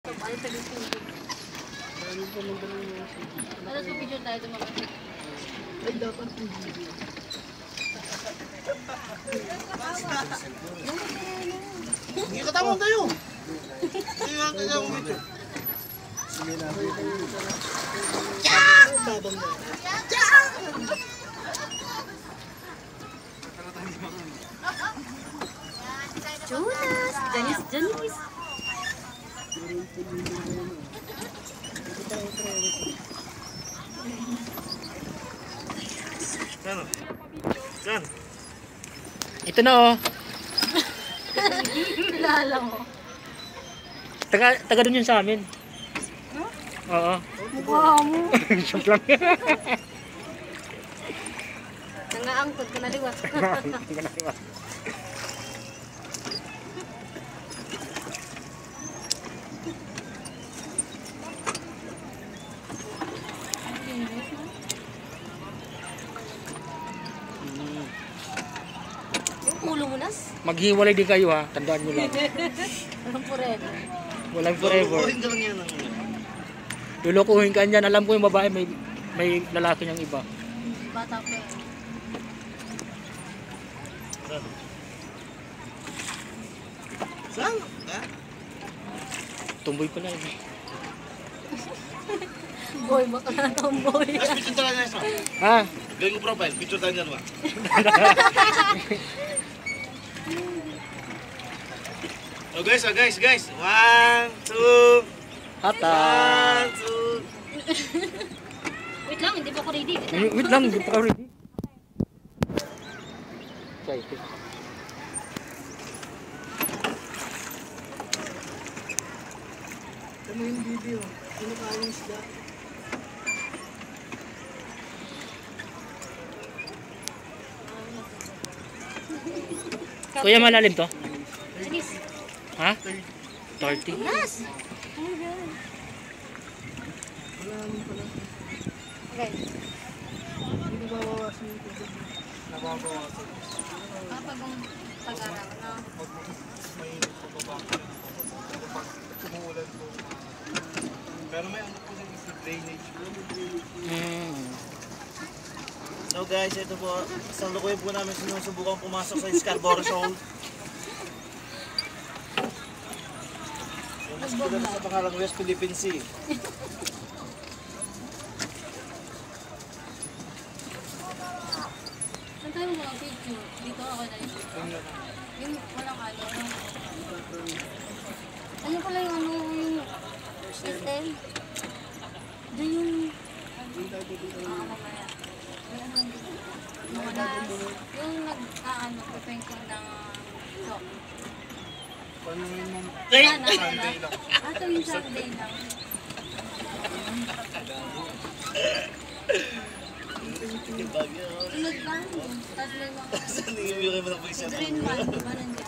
Ano sa video tayo dumakas? Ay, dapat video. Hindi ka tamang tayo. Hindi ka tamang video. Tiyak! Tiyak! Jonas! Janice! Saan? Saan? Ito na oh. Kilala mo. Taga doon yun sa amin. Huh? Oo. Mukha mo. Joke lang. Nangaangkod ka na liwa. Yung ulo mo nas? Maghiwalay din kayo ha. Tandaan nyo lang. Walang forever. Walang forever. Kuhin ka lang yan. Lulukuhin ka niyan. Alam ko yung babae may lalaki niyang iba. Bata pa yun. Saan? Ha? Tumboy ko na yun. Boy, baka na tomboy. Guys, picture tayo na isa. Ha? Gawin ko profile. Picture tayo dyan ba? Oh guys. 1, 2. Hata. 1, 2. Wait lang, hindi pa ako ready. Wait lang, hindi pa ka ready. Excited. Ito mo yung video. Ano kaya yung isda? Kuya, malalim to? Janice. Ha? 30? Yes! Okay. Hindi nababawasan yung tubig. Nababawasan. Kapag ang pag-araw, no? May pababa. Umuulan po. Pero may ano po sa drainage. So guys, ito po. Isang lukuyan po namin sinusubukan pumasok sa Scarborough Shoal. Yung mas kilala sa pangalang West Philippine Sea. Saan tayo mga video? Dito ako na yun. Yung walang ano. Ano pala yung ano yung system? Doon yung... mamaya. Yung nag-ano, pipengkong ng sok. Paano yun mong Sana. Sunday lang? Ito yung Sunday lang. Yung bagyo. Sunod ba? Tapos may mga Saan yung yung mo ng pagsa? green man, di ba nandiyan?